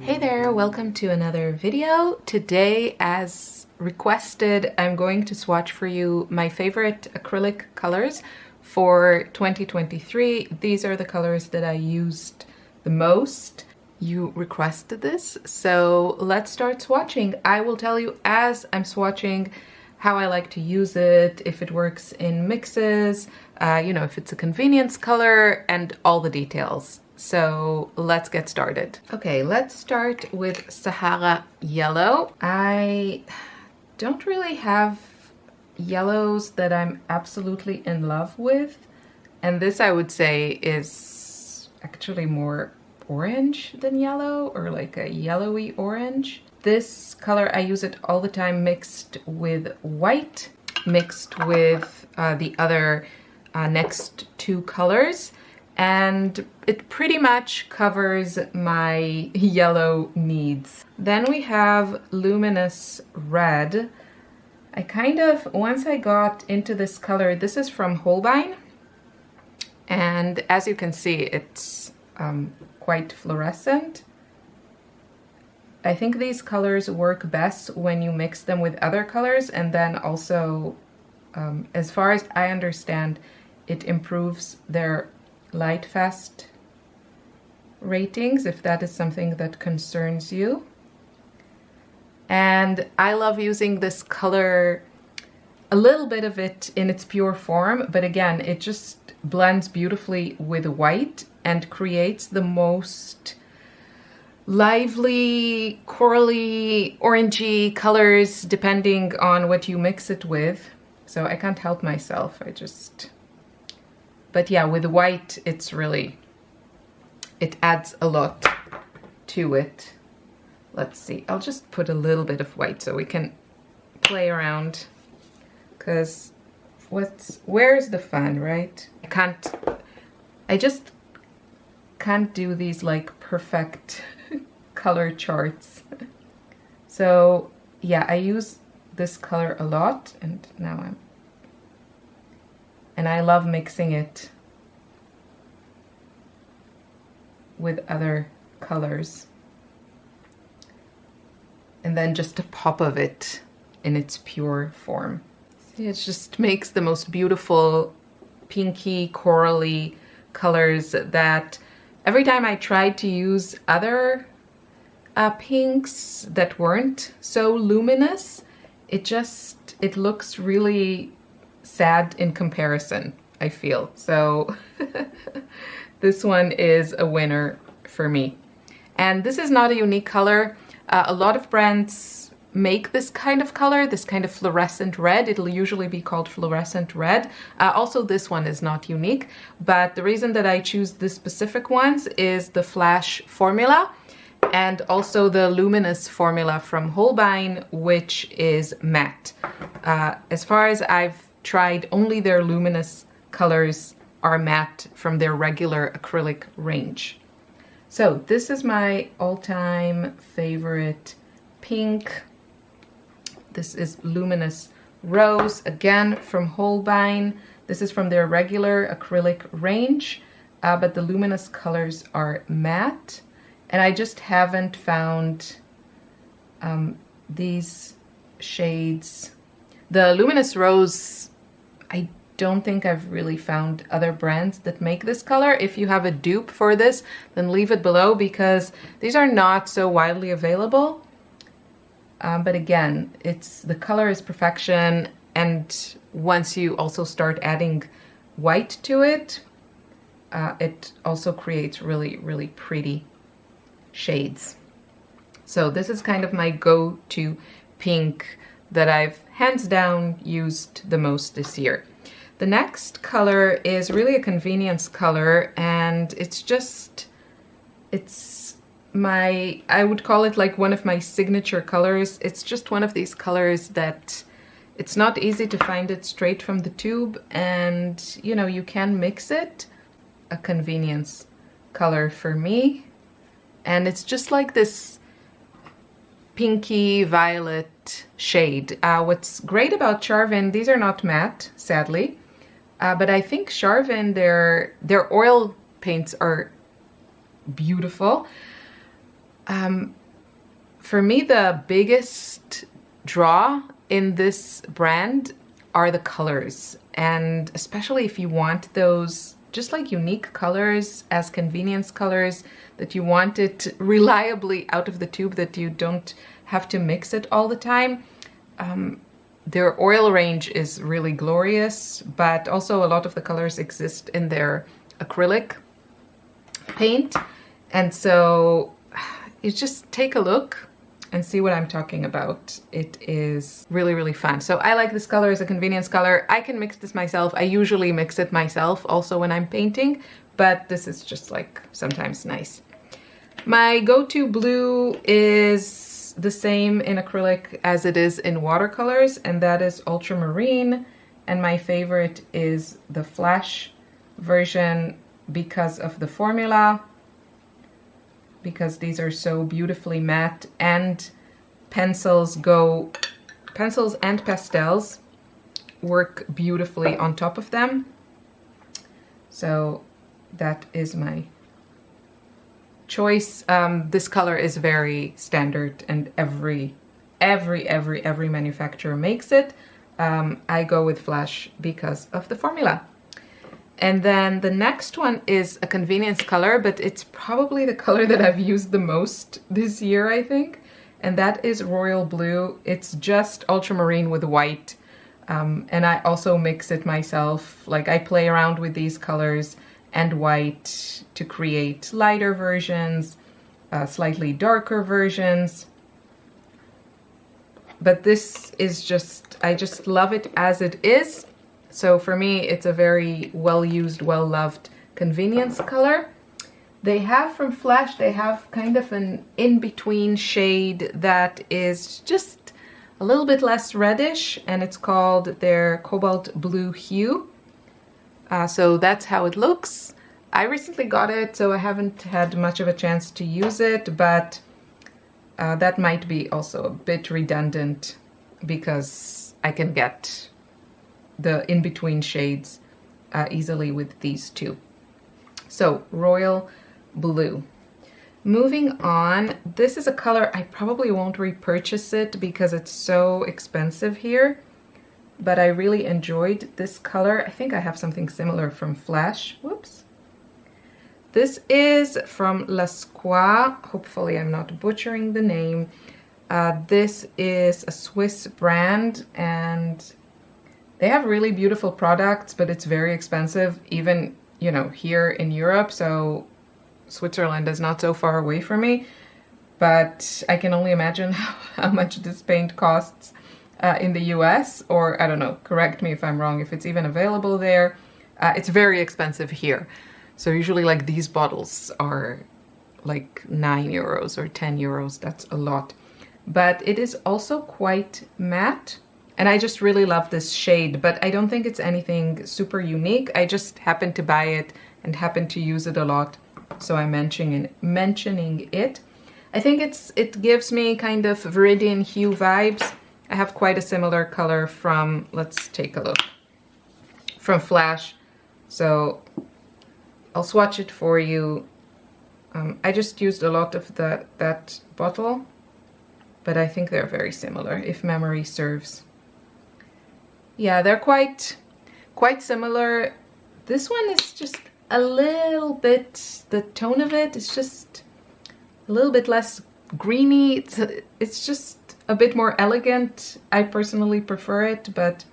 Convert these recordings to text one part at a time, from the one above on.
Hey there, welcome to another video. Today, as requested, I'm going to swatch for you my favorite acrylic colors for 2023. These are the colors that I used the most. You requested this, so let's start swatching. I will tell you as I'm swatching how I like to use it, if it works in mixes, if it's a convenience color, and all the details. So let's get started. Okay, let's start with Sahara Yellow. I don't really have yellows that I'm absolutely in love with. And this, I would say, is actually more orange than yellow, or like a yellowy orange. This color, I use it all the time mixed with white, mixed with the other next two colors. And it pretty much covers my yellow needs. Then we have Luminous Red. Once I got into this color, this is from Holbein. And as you can see, it's quite fluorescent. I think these colors work best when you mix them with other colors, and then also, as far as I understand, it improves their light fast ratings, if that is something that concerns you. And I love using this color, a little bit of it in its pure form, but again, it just blends beautifully with white and creates the most lively, corally, orangey colors depending on what you mix it with. So I can't help myself, but yeah, with white, it adds a lot to it. Let's see, I'll just put a little bit of white so we can play around, because where's the fun, right? I just can't do these like perfect color charts. So yeah, I use this color a lot, and I love mixing it with other colors. And then just a pop of it in its pure form. See, it just makes the most beautiful pinky, corally colors that every time I tried to use other pinks that weren't so luminous, it looks really sad in comparison, I feel. So this one is a winner for me. And this is not a unique color. A lot of brands make this kind of color, this kind of fluorescent red. It'll usually be called fluorescent red. Also, this one is not unique, but the reason that I choose this specific ones is the Flash formula, and also the Luminous formula from Holbein, which is matte. As far as I've tried, only their luminous colors are matte from their regular acrylic range. So this is my all-time favorite pink. This is Luminous Rose, again from Holbein. This is from their regular acrylic range, but the luminous colors are matte. And I just haven't found these shades. The Luminous Rose, I don't think I've really found other brands that make this color. If you have a dupe for this, then leave it below, because these are not so widely available. But again, the color is perfection, and once you also start adding white to it, it also creates really, really pretty shades. So this is kind of my go-to pink that I've hands down used the most this year. The next color is really a convenience color, and I would call it like one of my signature colors. It's just one of these colors that it's not easy to find it straight from the tube, and you can mix it. A convenience color for me. And it's just like this pinky violet shade. What's great about Charvin, these are not matte, sadly, but I think Charvin, their oil paints are beautiful. For me, the biggest draw in this brand are the colors, and especially if you want those just like unique colors as convenience colors, that you want it reliably out of the tube, that you don't have to mix it all the time. Their oil range is really glorious, but also a lot of the colors exist in their acrylic paint. And so you just take a look and see what I'm talking about. It is really, really fun. So I like this color as a convenience color. I can mix this myself. I usually mix it myself also when I'm painting, but this is just like sometimes nice. My go-to blue is the same in acrylic as it is in watercolors, and that is Ultramarine. And my favorite is the Flashe version because of the formula, because these are so beautifully matte, and pencils and pastels work beautifully on top of them. So that is my choice. This color is very standard, and every manufacturer makes it. I go with Flashe because of the formula. And then the next one is a convenience color, but it's probably the color that I've used the most this year, I think. And that is Royal Blue. It's just ultramarine with white. And I also mix it myself. Like, I play around with these colors and white to create lighter versions, slightly darker versions. But this is just, I just love it as it is. So for me, it's a very well-used, well-loved convenience color. They have from Flashe, they have kind of an in-between shade that is just a little bit less reddish, and it's called their Cobalt Blue Hue. So that's how it looks. I recently got it, so I haven't had much of a chance to use it, but that might be also a bit redundant because I can get the in-between shades easily with these two. So Royal Blue. Moving on, this is a color I probably won't repurchase it because it's so expensive here, but I really enjoyed this color. I think I have something similar from Flashe. Whoops. This is from Lascaux. Hopefully I'm not butchering the name. This is a Swiss brand, and they have really beautiful products, but it's very expensive, even, you know, here in Europe. So Switzerland is not so far away from me, but I can only imagine how much this paint costs in the US, or I don't know, correct me if I'm wrong, if it's even available there. It's very expensive here. So usually like these bottles are like 9 euros or 10 euros. That's a lot. But it is also quite matte. And I just really love this shade, but I don't think it's anything super unique. I just happen to buy it and happen to use it a lot, so I'm mentioning it. I think it gives me kind of Viridian hue vibes. I have quite a similar color from, let's take a look, from Flashe. So I'll swatch it for you. I just used a lot of that bottle, but I think they're very similar, if memory serves. Yeah, they're quite similar. This one is just a little bit, the tone of it is just a little bit less greeny. It's just a bit more elegant. I personally prefer it, but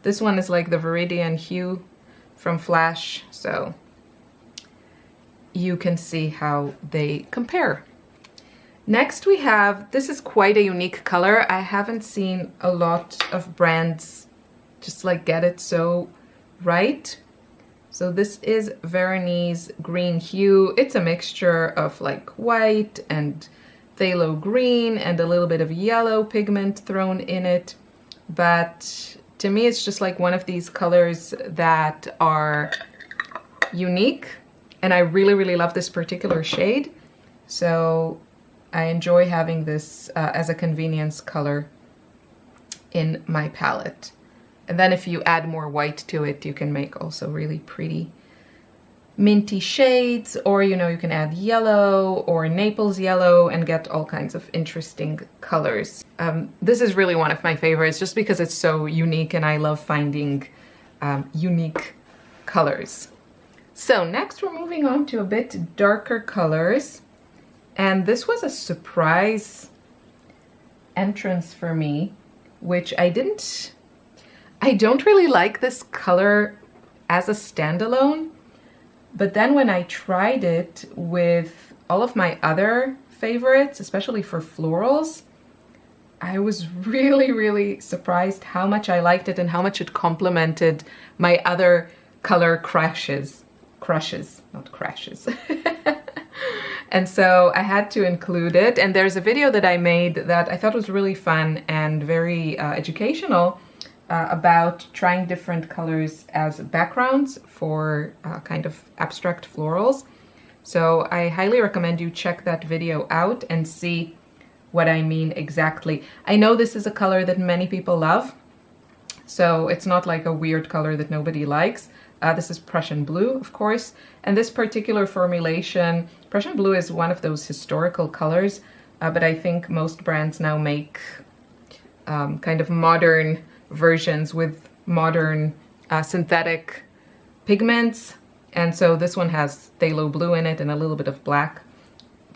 this one is like the Viridian hue from Flashe, so you can see how they compare. Next we have, this is quite a unique color. I haven't seen a lot of brands just like get it so right. So this is Veronese Green Hue. It's a mixture of like white and phthalo green and a little bit of yellow pigment thrown in it. But to me, it's just like one of these colors that are unique. And I really, really love this particular shade. So I enjoy having this as a convenience color in my palette. And then if you add more white to it, you can make also really pretty minty shades, or you know, you can add yellow or Naples yellow and get all kinds of interesting colors. This is really one of my favorites just because it's so unique and I love finding unique colors. So next we're moving on to a bit darker colors, and this was a surprise entrance for me, which I don't really like this color as a standalone. But then when I tried it with all of my other favorites, especially for florals, I was really, really surprised how much I liked it and how much it complemented my other color crushes, not crashes. And so I had to include it. And there's a video that I made that I thought was really fun and very educational about trying different colors as backgrounds for kind of abstract florals. So I highly recommend you check that video out and see what I mean exactly. I know this is a color that many people love, so it's not like a weird color that nobody likes. This is Prussian blue, of course, and this particular formulation, Prussian blue is one of those historical colors, but I think most brands now make kind of modern versions with modern synthetic pigments, and so this one has phthalo blue in it and a little bit of black,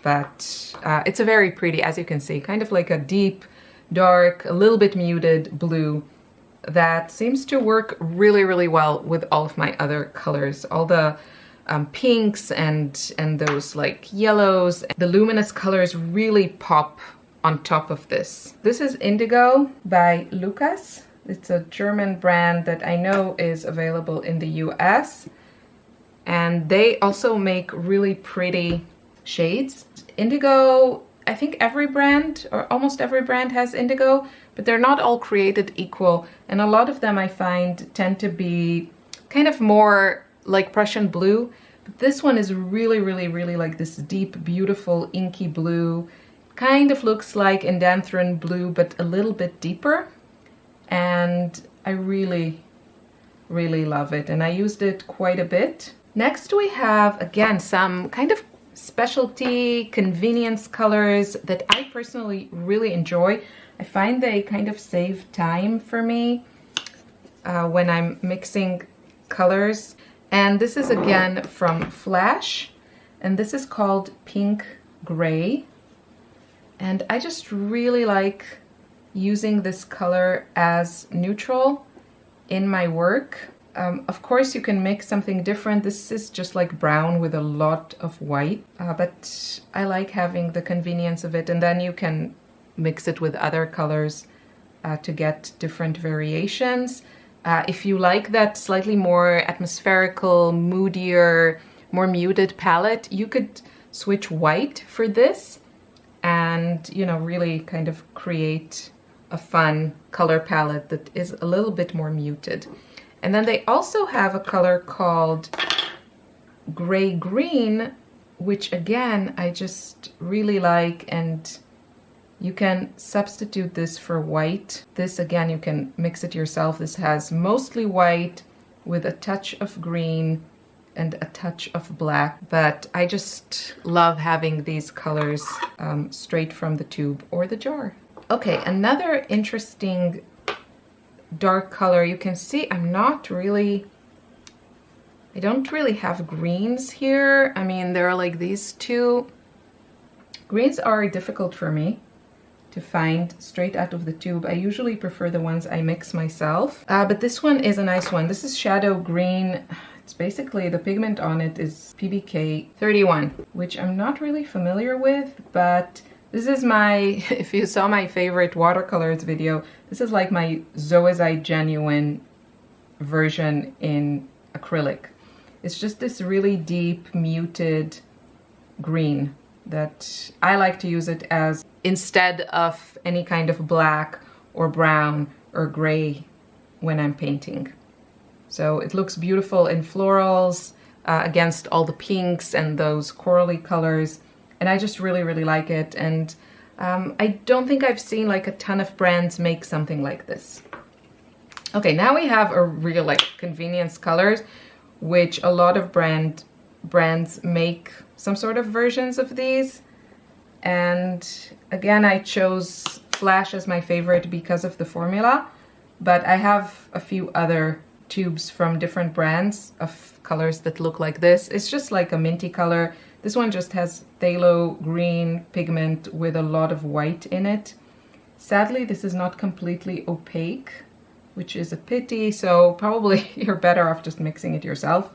but it's a very pretty, as you can see, kind of like a deep, dark, a little bit muted blue that seems to work really, really well with all of my other colors, all the pinks and those like yellows. The luminous colors really pop on top of this. This is Indigo by Lukas. It's a German brand that I know is available in the US, and they also make really pretty shades. Indigo, I think every brand or almost every brand has indigo, but they're not all created equal, and a lot of them I find tend to be kind of more like Prussian blue, but this one is really, really, really like this deep, beautiful, inky blue. Kind of looks like Indanthrone blue, but a little bit deeper. And I really, really love it, and I used it quite a bit. Next we have, again, some kind of specialty convenience colors that I personally really enjoy. I find they kind of save time for me when I'm mixing colors. And this is again from Flashe, and this is called Pink Gray. And I just really like using this color as neutral in my work. Of course you can mix something different. This is just like brown with a lot of white, but I like having the convenience of it, and then you can mix it with other colors to get different variations. If you like that slightly more atmospherical, moodier, more muted palette, you could switch white for this and, you know, really kind of create a fun color palette that is a little bit more muted. And then they also have a color called Gray Green, which again I just really like, and you can substitute this for white. This again, you can mix it yourself. This has mostly white with a touch of green and a touch of black, but I just love having these colors straight from the tube or the jar. Okay, another interesting dark color. You can see I don't really have greens here. I mean, there are like these two. Greens are difficult for me to find straight out of the tube. I usually prefer the ones I mix myself, but this one is a nice one. This is Shadow Green. It's basically, the pigment on it is PBK 31, which I'm not really familiar with, but this is my, if you saw my favorite watercolors video, this is like my Zoazite Genuine version in acrylic. It's just this really deep, muted green that I like to use it as instead of any kind of black or brown or gray when I'm painting. So it looks beautiful in florals against all the pinks and those corally colors. And I just really, really like it. And I don't think I've seen like a ton of brands make something like this. Okay, now we have a real like convenience colors, which a lot of brands brands make some sort of versions of these. And again, I chose Flashe as my favorite because of the formula, but I have a few other tubes from different brands of colors that look like this. It's just like a minty color. This one just has phthalo green pigment with a lot of white in it. Sadly, this is not completely opaque, which is a pity, so probably you're better off just mixing it yourself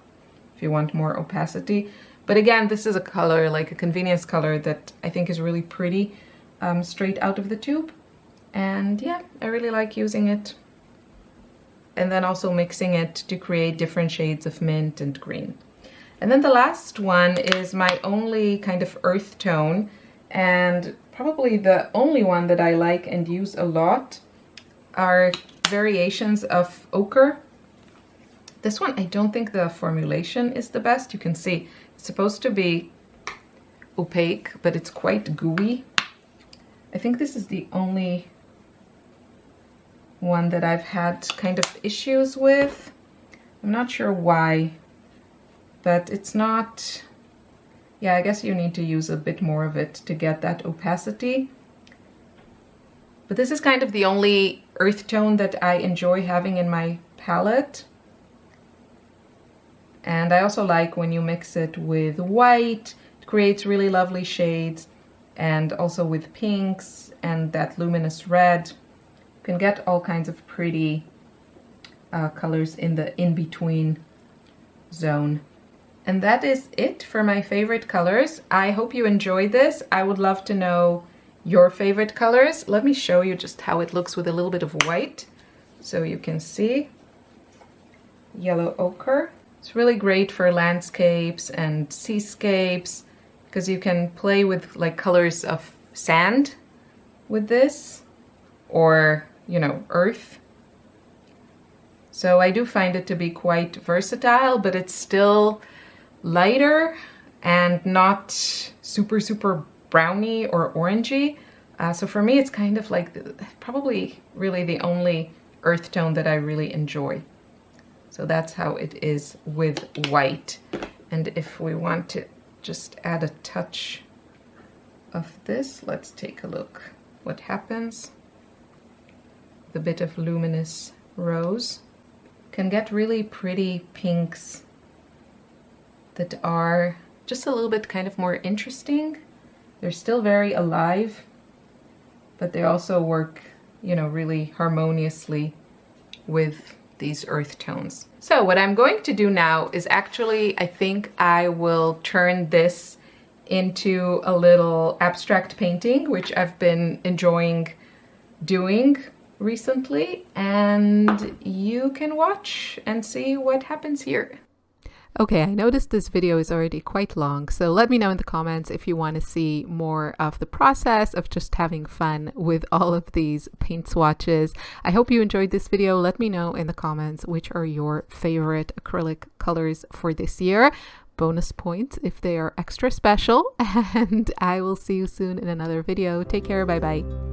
if you want more opacity. But again, this is a color, like a convenience color, that I think is really pretty straight out of the tube. And yeah, I really like using it. And then also mixing it to create different shades of mint and green. And then the last one is my only kind of earth tone, and probably the only one that I like and use a lot are variations of ochre. This one, I don't think the formulation is the best. You can see it's supposed to be opaque, but it's quite gooey. I think this is the only one that I've had kind of issues with. I'm not sure why, but it's not... Yeah, I guess you need to use a bit more of it to get that opacity. But this is kind of the only earth tone that I enjoy having in my palette. And I also like when you mix it with white, it creates really lovely shades, and also with pinks and that luminous red. You can get all kinds of pretty colors in the in-between zone. And that is it for my favorite colors. I hope you enjoyed this. I would love to know your favorite colors. Let me show you just how it looks with a little bit of white. So you can see yellow ochre. It's really great for landscapes and seascapes because you can play with like colors of sand with this, or, you know, earth. So I do find it to be quite versatile, but it's still lighter and not super browny or orangey. So for me, it's kind of like probably really the only earth tone that I really enjoy. So that's how it is with white. And if we want to just add a touch of this, let's take a look what happens. The bit of luminous rose can get really pretty pinks that are just a little bit kind of more interesting. They're still very alive, but they also work, you know, really harmoniously with these earth tones. So what I'm going to do now is actually, I think I will turn this into a little abstract painting, which I've been enjoying doing recently, and you can watch and see what happens here. Okay, I noticed this video is already quite long, so let me know in the comments if you want to see more of the process of just having fun with all of these paint swatches. I hope you enjoyed this video. Let me know in the comments which are your favorite acrylic colors for this year. Bonus points if they are extra special, and I will see you soon in another video. Take care, bye bye.